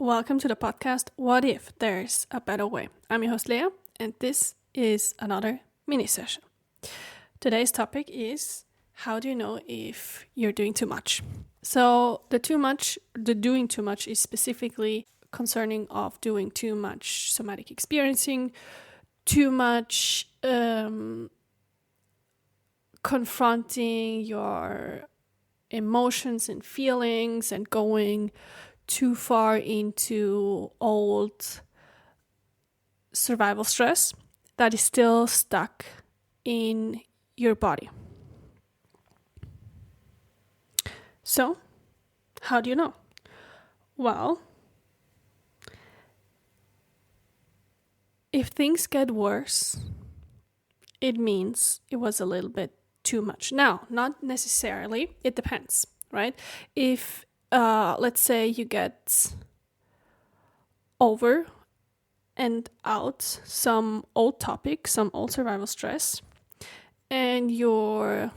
Welcome to the podcast, What If There's a Better Way? I'm your host, Leah, and this is another mini session. Today's topic is, how do you know if you're doing too much? So the doing too much is specifically concerning of doing too much somatic experiencing, too much confronting your emotions and feelings and going too far into old survival stress that is still stuck in your body. So, how do you know? Well, if things get worse, it means it was a little bit too much. Now, not necessarily, it depends, right? If let's say you get over and out some old topic, some old survival stress, and you're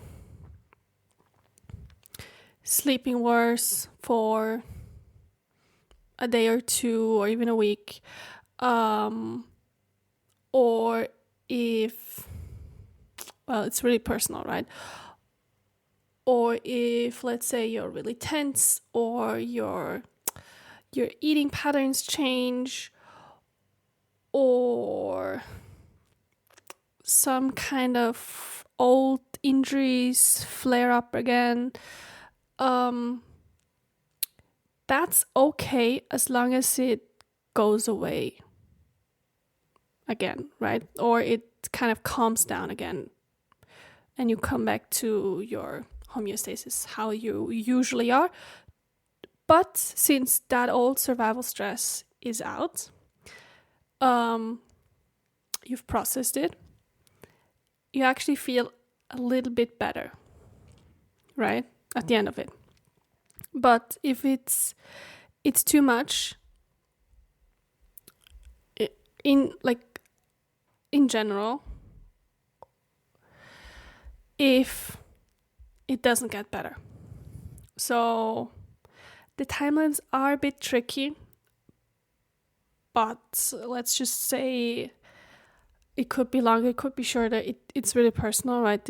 sleeping worse for a day or two or even a week, or if, well, it's really personal, right? Or if, let's say, you're really tense, or your eating patterns change, or some kind of old injuries flare up again, that's okay as long as it goes away again, right? Or it kind of calms down again and you come back to your homeostasis, how you usually are. But since that old survival stress is out, you've processed it, you actually feel a little bit better, right? At the end of it. But if it's too much, in general, if it doesn't get better. So the timelines are a bit tricky, but let's just say it could be longer, it could be shorter. It's really personal, right?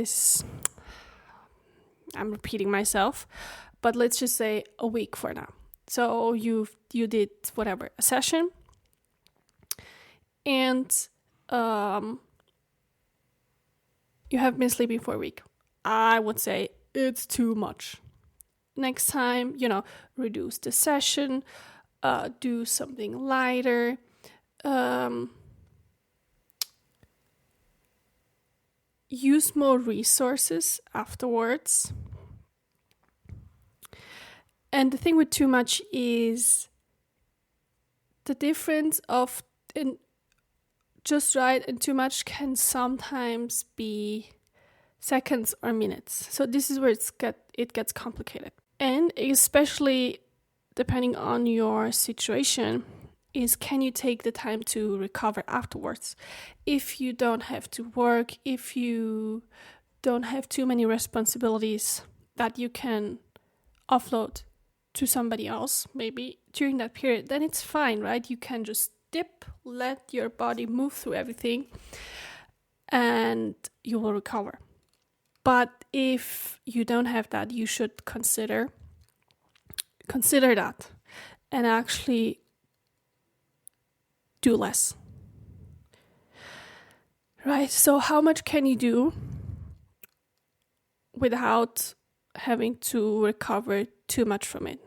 I'm repeating myself, but let's just say a week for now. So you did whatever, a session, and you have been sleeping for a week. I would say it's too much. Next time, reduce the session, do something lighter, use more resources afterwards. And the thing with too much is the difference of just right and too much can sometimes be seconds or minutes. So this is where it gets complicated. And especially depending on your situation, is can you take the time to recover afterwards? If you don't have to work, if you don't have too many responsibilities that you can offload to somebody else, maybe during that period, then it's fine, right? You can just dip, let your body move through everything, and you will recover. But if you don't have that, you should consider that and actually do less. Right? So how much can you do without having to recover too much from it?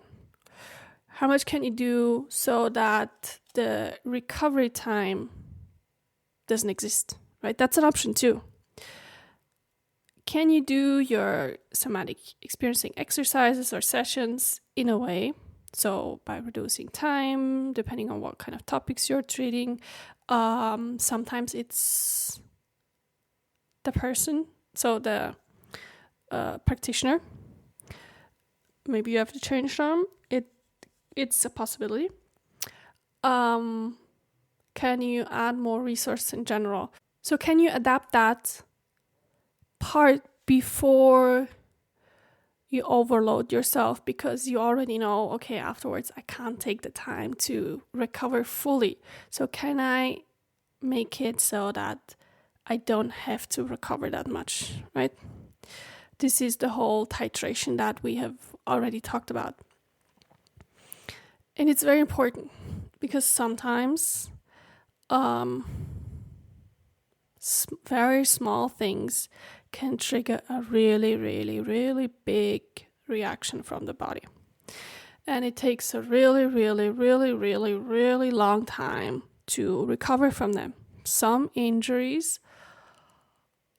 How much can you do so that the recovery time doesn't exist, right? That's an option too. Can you do your somatic experiencing exercises or sessions in a way? So by reducing time, depending on what kind of topics you're treating, sometimes it's the person, so the practitioner. Maybe you have to change them. It's a possibility. Can you add more resources in general? So can you adapt that part before you overload yourself because you already know, okay, afterwards I can't take the time to recover fully. So can I make it so that I don't have to recover that much, right? This is the whole titration that we have already talked about. And it's very important because sometimes very small things can trigger a really, really, really big reaction from the body. And it takes a really, really, really, really, really long time to recover from them. Some injuries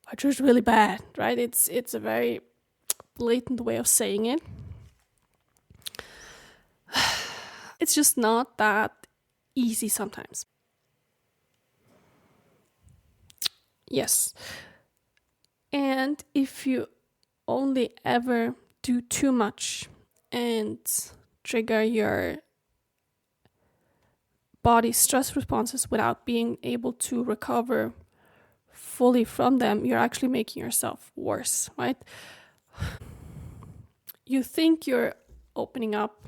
are just really bad, right? It's a very blatant way of saying it. It's just not that easy sometimes. Yes. And if you only ever do too much and trigger your body stress responses without being able to recover fully from them, you're actually making yourself worse, right? You think you're opening up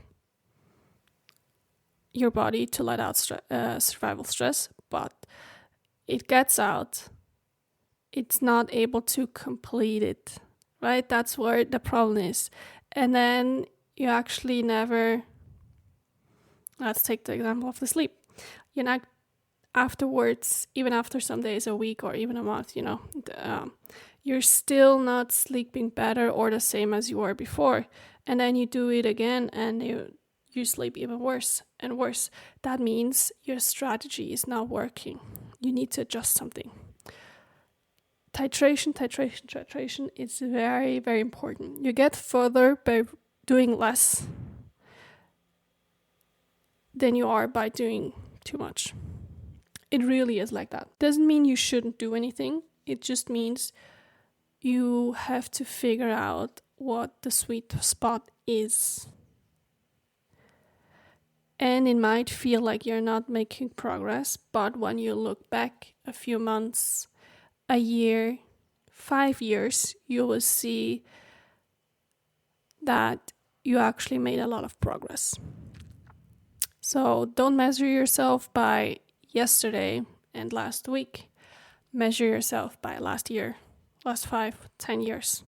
your body to let out survival stress, but it gets out. It's not able to complete it, right? That's where the problem is. And then you actually never, let's take the example of the sleep. You're not afterwards, even after some days, a week, or even a month, you're still not sleeping better or the same as you were before. And then you do it again and you sleep even worse and worse. That means your strategy is not working. You need to adjust something. Titration is very, very important. You get further by doing less than you are by doing too much. It really is like that. Doesn't mean you shouldn't do anything. It just means you have to figure out what the sweet spot is. And it might feel like you're not making progress, but when you look back a few months, a year, 5 years, you will see that you actually made a lot of progress. So don't measure yourself by yesterday and last week. Measure yourself by last year, last 5, 10 years.